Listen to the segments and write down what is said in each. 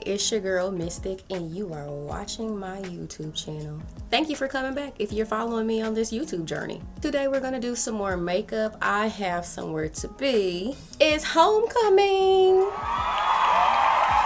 it's your girl Mystic, and you are watching my YouTube channel. Thank you for coming back if you're following me on this YouTube journey. Today we're gonna do some more makeup. I have somewhere to be. It's homecoming!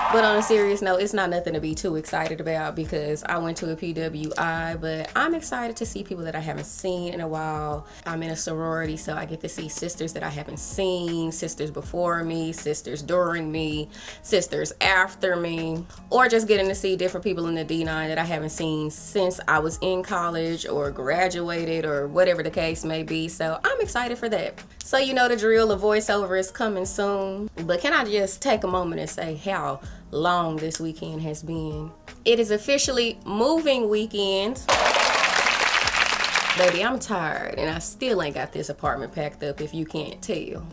But on a serious note, it's not nothing to be too excited about because I went to a PWI, but I'm excited to see people that I haven't seen in a while. I'm in a sorority, so I get to see sisters that I haven't seen, sisters before me, sisters during me, sisters after me, or just getting to see different people in the D9 that I haven't seen since I was in college or graduated or whatever the case may be. So I'm excited for that. So you know the drill, the voiceover is coming soon, but can I just take a moment and say how long this weekend has been? It is officially moving weekend. Baby, I'm tired and I still ain't got this apartment packed up, if you can't tell.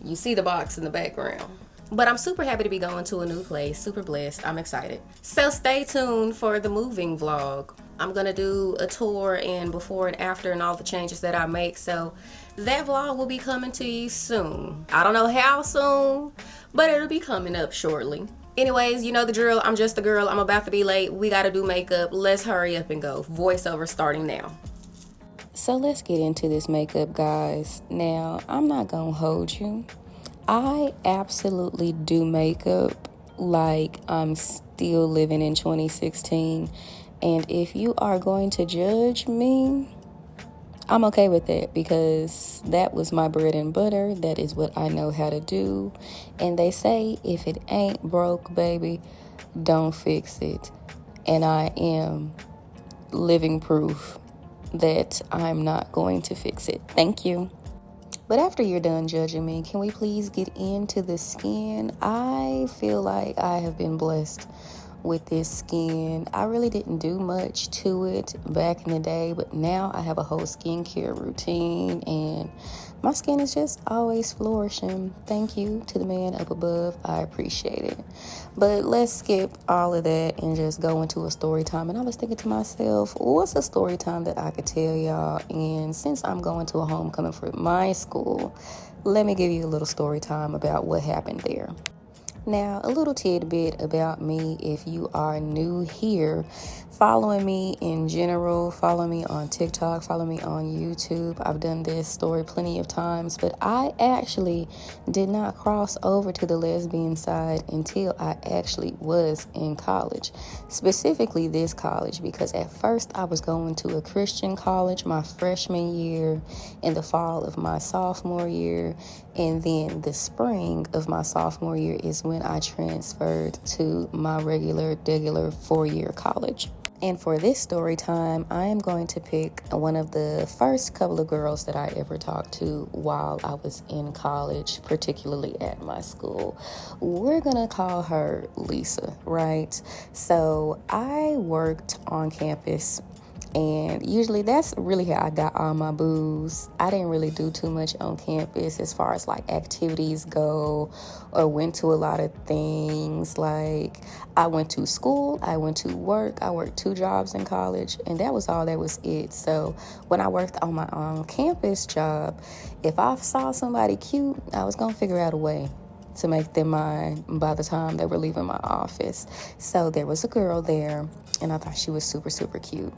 You see the box in the background. But I'm super happy to be going to a new place, super blessed, I'm excited. So stay tuned for the moving vlog. I'm gonna do a tour and before and after and all the changes that I make, so that vlog will be coming to you soon. I don't know how soon, but it'll be coming up shortly. Anyways, you know the drill. I'm just a girl. I'm about to be late. We gotta do makeup. Let's hurry up and go. Voiceover starting now. So let's get into this makeup, guys. Now, I'm not gonna hold you. I absolutely do makeup like I'm still living in 2016. And if you are going to judge me, I'm okay with that because that was my bread and butter. That is what I know how to do. And they say if it ain't broke, baby, don't fix it. And I am living proof that I'm not going to fix it. Thank you. But after you're done judging me, can we please get into the skin? I feel like I have been blessed with this skin. I really didn't do much to it back in the day, but now I have a whole skincare routine and my skin is just always flourishing. Thank you to the man up above. I appreciate it. But let's skip all of that and just go into a story time. And I was thinking to myself, what's a story time that I could tell y'all? And since I'm going to a homecoming for my school, let me give you a little story time about what happened there. Now, a little tidbit about me, if you are new here, following me in general, follow me on TikTok, follow me on YouTube. I've done this story plenty of times, but I actually did not cross over to the lesbian side until I actually was in college, specifically this college, because at first I was going to a Christian college my freshman year, in the fall of my sophomore year, and then the spring of my sophomore year is when I transferred to my regular 4-year college. And for this story time, I am going to pick one of the first couple of girls that I ever talked to while I was in college, particularly at my school. We're gonna call her Lisa, right? So I worked on campus, and usually that's really how I got all my booze. I didn't really do too much on campus as far as like activities go, or went to a lot of things. Like I went to school, I went to work, I worked 2 jobs in college, and that was all, that was it. So when I worked on my on-campus job, if I saw somebody cute, I was gonna figure out a way to make them mine by the time they were leaving my office. So there was a girl there, and I thought she was super, super cute.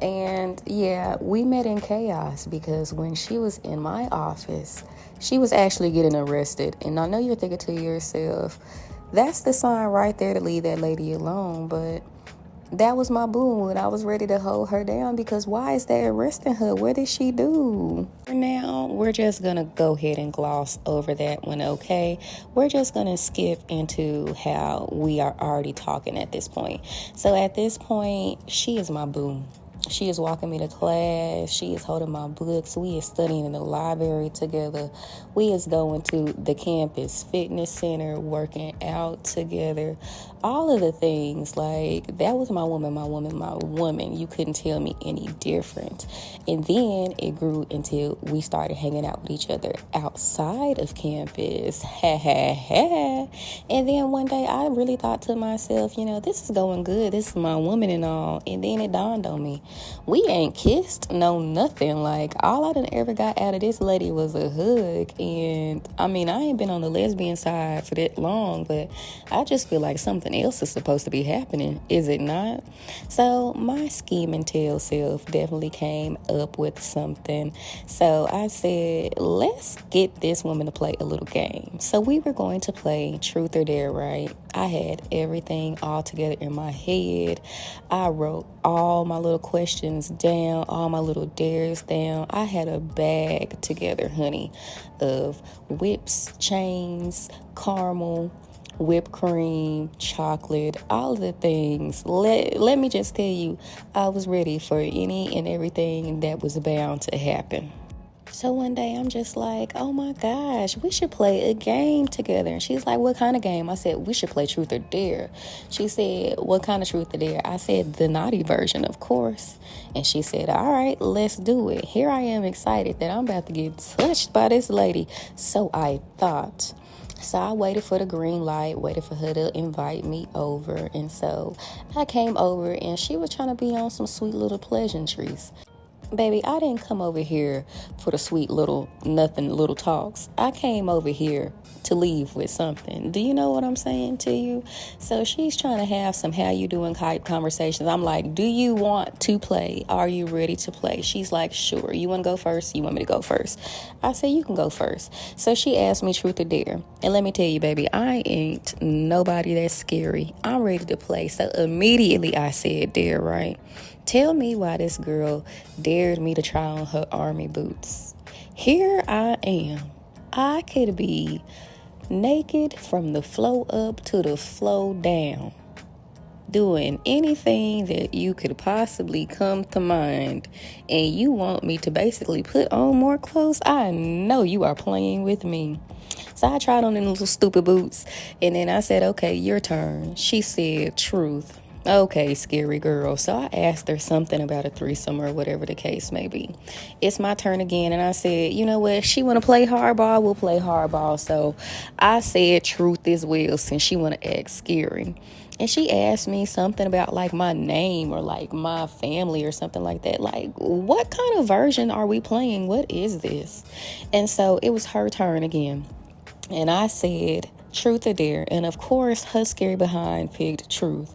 And yeah, we met in chaos because when she was in my office, she was actually getting arrested. And I know you're thinking to yourself, that's the sign right there to leave that lady alone. But that was my boo, and I was ready to hold her down because why is they arresting her? What did she do? For now, we're just gonna go ahead and gloss over that one, okay? We're just gonna skip into how we are already talking at this point. So at this point, she is my boo. She is walking me to class. She is holding my books. We is studying in the library together. We is going to the campus fitness center, working out together. All of the things, like, that was my woman, my woman, my woman. You couldn't tell me any different. And then it grew until we started hanging out with each other outside of campus. Ha, ha, ha. And then one day I really thought to myself, you know, this is going good. This is my woman and all. And then it dawned on me, we ain't kissed, no nothing. Like, all I done ever got out of this lady was a hug. And I mean, I ain't been on the lesbian side for that long, but I just feel like something else is supposed to be happening, is it not? So my scheming tail self definitely came up with something. So I said, let's get this woman to play a little game. So we were going to play Truth or Dare, right? I had everything all together in my head. I wrote all my little questions down, all my little dares down. I had a bag together, honey, of whips, chains, caramel, whipped cream, chocolate, all of the things. Let me just tell you, I was ready for any and everything that was bound to happen. So one day I'm just like, oh my gosh, we should play a game together. And she's like, what kind of game? I said, we should play Truth or Dare. She said, what kind of Truth or Dare? I said, the naughty version, of course. And she said, all right, let's do it. Here I am excited that I'm about to get touched by this lady. So I thought. So I waited for the green light, waited for her to invite me over. And so I came over and she was trying to be on some sweet little pleasantries. Baby, I didn't come over here for the sweet little nothing little talks. I came over here to leave with something. Do you know what I'm saying to you? So she's trying to have some how you doing type conversations. I'm like, do you want to play? Are you ready to play? She's like, sure. You want to go first? You want me to go first? I said, you can go first. So she asked me Truth or Dare. And let me tell you, baby, I ain't nobody that's scary. I'm ready to play. So immediately I said, Dare, right? Tell me why this girl dared me to try on her army boots. Here I am. I could be naked from the flow up to the flow down, doing anything that you could possibly come to mind, and you want me to basically put on more clothes? I know you are playing with me. So I tried on them little stupid boots, and then I said, okay, your turn. She said, Truth. Okay, scary girl. So I asked her something about a threesome or whatever the case may be. It's my turn again. And I said, you know what? She want to play hardball. We'll play hardball. So I said Truth as well, since she want to act scary. And she asked me something about like my name or like my family or something like that. Like, what kind of version are we playing? What is this? And so it was her turn again. And I said Truth or Dare. And of course, her scary behind picked Truth.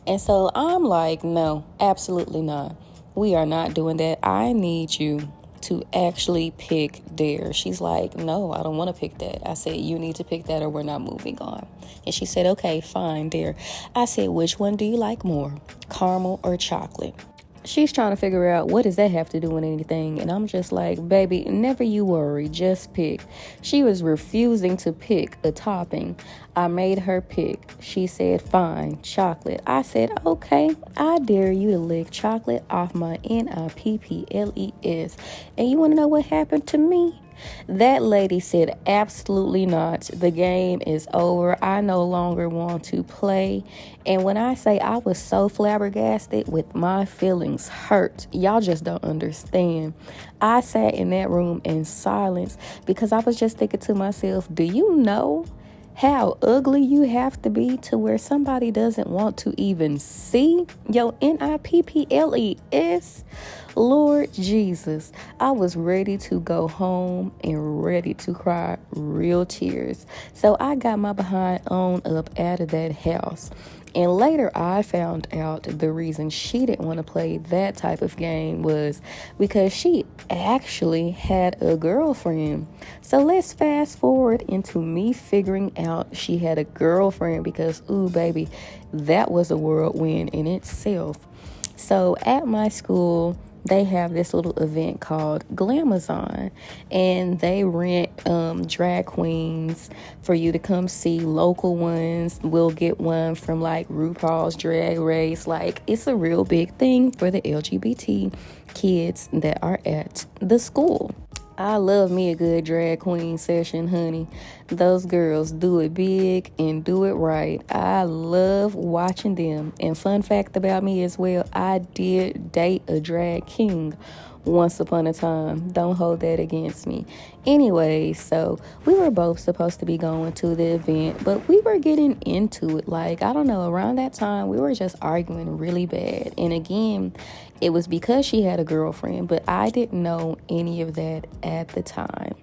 And so I'm like, no, absolutely not. We are not doing that. I need you to actually pick Dare. She's like, no, I don't want to pick that. I said, you need to pick that or we're not moving on. And she said, okay, fine, Dare. I said, which one do you like more, caramel or chocolate? She's trying to figure out, what does that have to do with anything? And I'm just like, baby, never you worry, just pick. She was refusing to pick a topping. I made her pick. She said, fine, chocolate. I said, okay, I dare you to lick chocolate off my NIPPLES. And you want to know what happened to me? That lady said, absolutely not. The game is over. I no longer want to play. And when I say I was so flabbergasted with my feelings hurt, y'all just don't understand. I sat in that room in silence because I was just thinking to myself, do you know how ugly you have to be to where somebody doesn't want to even see your NIPPLES? Lord Jesus, I was ready to go home and ready to cry real tears. So I got my behind on up out of that house. And later I found out the reason she didn't want to play that type of game was because she actually had a girlfriend. So let's fast forward into me figuring out she had a girlfriend because, ooh, baby, that was a whirlwind in itself. So at my school, they have this little event called Glamazon, and they rent drag queens for you to come see, local ones. We'll get one from like RuPaul's Drag Race. Like, it's a real big thing for the LGBT kids that are at the school. I love me a good drag queen session, honey. Those girls do it big and do it right. I love watching them. And fun fact about me as well, I did date a drag king once upon a time. Don't hold that against me. Anyway, so we were both supposed to be going to the event, but we were getting into it. Like, I don't know, around that time, we were just arguing really bad. And again, It was because she had a girlfriend, but I didn't know any of that at the time.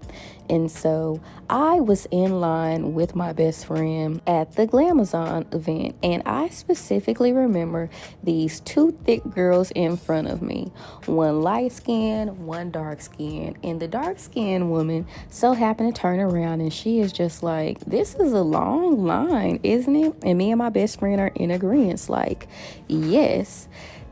And so I was in line with my best friend at the Glamazon event. And I specifically remember these two thick girls in front of me. One light skinned, one dark skinned. And the dark skinned woman so happened to turn around and she is just like, this is a long line, isn't it? And me and my best friend are in agreement. Like, yes.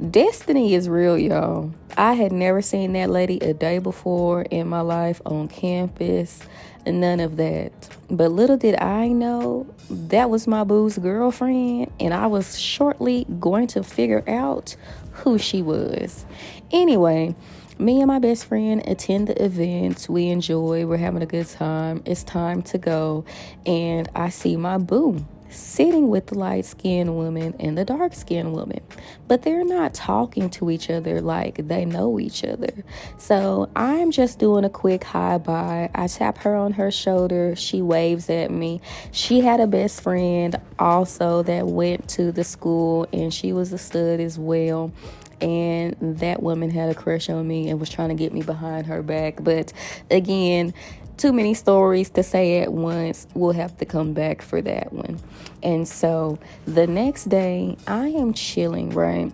Destiny is real, y'all. I had never seen that lady a day before in my life on campus. None of that. But little did I know that was my boo's girlfriend, and I was shortly going to figure out who she was. Anyway, me and my best friend attend the event. We enjoy. We're having a good time. It's time to go. And I see my boo sitting with the light-skinned woman and the dark-skinned woman, but they're not talking to each other like they know each other. So I'm just doing a quick hi bye. I tap her on her shoulder. She waves at me. She had a best friend also that went to the school, and she was a stud as well. And that woman had a crush on me and was trying to get me behind her back. But again, too many stories to say at once. We'll have to come back for that one. And so the next day, I am chilling, right?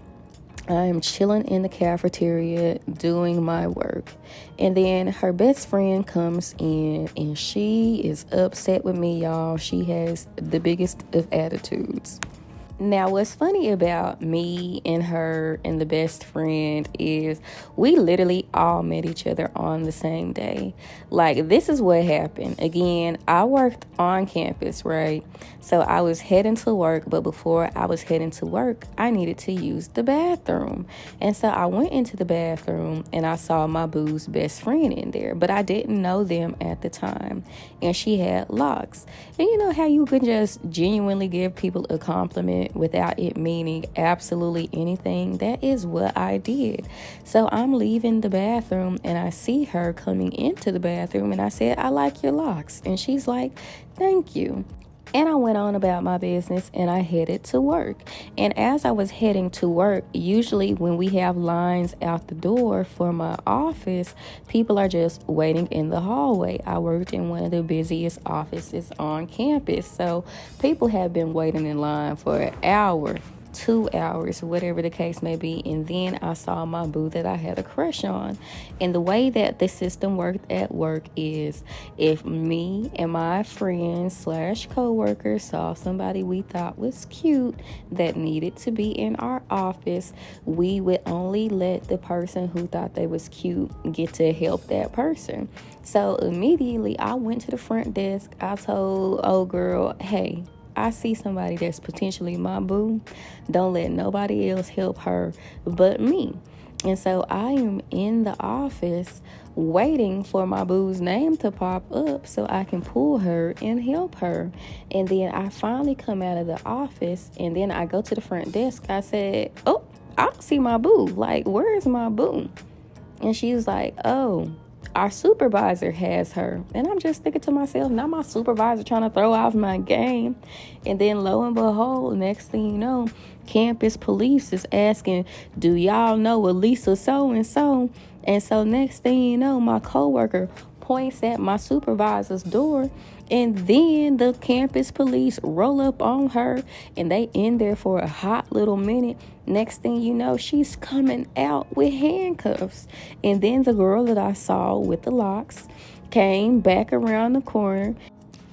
I am chilling in the cafeteria doing my work. And then her best friend comes in and she is upset with me, y'all. She has the biggest of attitudes. Now, what's funny about me and her and the best friend is we literally all met each other on the same day. Like, this is what happened. Again, I worked on campus, right? So I was heading to work, but before I was heading to work, I needed to use the bathroom. And so I went into the bathroom and I saw my boo's best friend in there, but I didn't know them at the time. And she had locks. And you know how you can just genuinely give people a compliment without it meaning absolutely anything? That is what I did. So I'm leaving the bathroom and I see her coming into the bathroom and I said, I like your locks. And she's like, thank you. And I went on about my business and I headed to work. And as I was heading to work, usually when we have lines out the door for my office, people are just waiting in the hallway. I worked in one of the busiest offices on campus. So people have been waiting in line for an hour, 2 hours, whatever the case may be. And then I saw my boo that I had a crush on. And the way that the system worked at work is if me and my friends / co-workers saw somebody we thought was cute that needed to be in our office, we would only let the person who thought they was cute get to help that person. So immediately I went to the front desk. I told old girl, hey, I see somebody that's potentially my boo. Don't let nobody else help her but me. And so I am in the office waiting for my boo's name to pop up so I can pull her and help her. And then I finally come out of the office and then I go to the front desk. I said, oh, I don't see my boo. Like, where is my boo? And she was like, oh, our supervisor has her. And I'm just thinking to myself, not my supervisor trying to throw off my game. And then lo and behold, next thing you know, campus police is asking, do y'all know Elisa so-and-so? And so next thing you know, my coworker points at my supervisor's door, and then the campus police roll up on her and they in there for a hot little minute. Next thing you know, she's coming out with handcuffs. And then the girl that I saw with the locks came back around the corner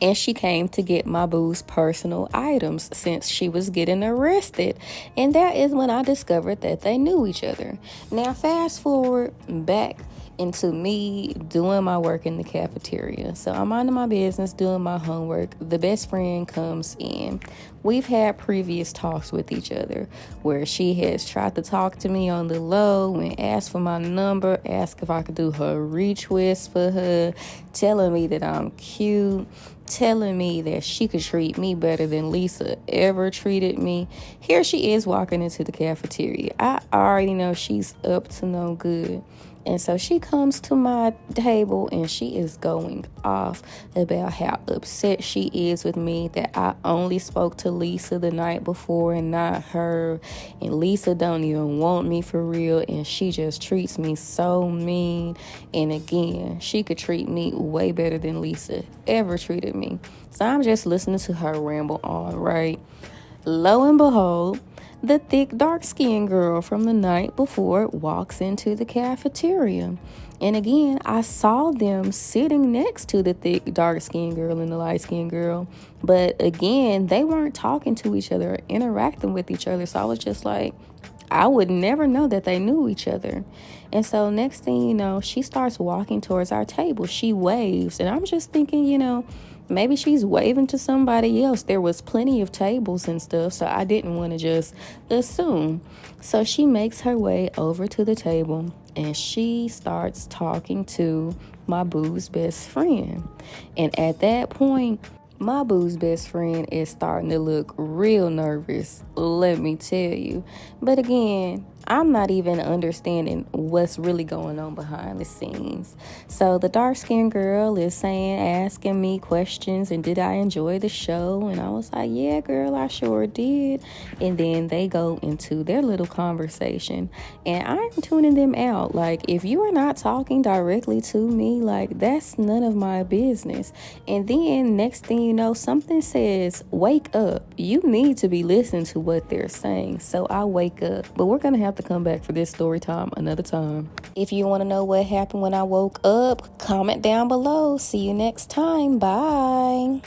and she came to get my boo's personal items since she was getting arrested. And that is when I discovered that they knew each other. Now fast forward back into me doing my work in the cafeteria. So I'm minding my business, doing my homework. The best friend comes in. We've had previous talks with each other where she has tried to talk to me on the low and asked for my number, asked if I could do her retwist for her, telling me that I'm cute, telling me that she could treat me better than Lisa ever treated me. Here she is walking into the cafeteria. I already know she's up to no good. And so she comes to my table and she is going off about how upset she is with me that I only spoke to Lisa the night before and not her. And Lisa don't even want me for real. And she just treats me so mean. And again, she could treat me way better than Lisa ever treated me. So I'm just listening to her ramble on, right? Lo and behold, the thick, dark-skinned girl from the night before walks into the cafeteria. And again, I saw them sitting next to the thick, dark-skinned girl and the light-skinned girl. But again, they weren't talking to each other or interacting with each other. So I was just like, I would never know that they knew each other. And so next thing you know, she starts walking towards our table. She waves. And I'm just thinking, maybe she's waving to somebody else. There was plenty of tables and stuff, so I didn't want to just assume. So she makes her way over to the table and she starts talking to my boo's best friend. And at that point, my boo's best friend is starting to look real nervous, let me tell you. But again, I'm not even understanding what's really going on behind the scenes. So the dark-skinned girl is asking me questions, and did I enjoy the show? And I was like, yeah, girl, I sure did. And then they go into their little conversation, and I'm tuning them out. Like, if you are not talking directly to me, like, that's none of my business. And then next thing you know, something says, wake up. You need to be listening to what they're saying. So I wake up. But we're going to have to come back for this story time another time. If you want to know what happened when I woke up, comment down below. See you next time. Bye.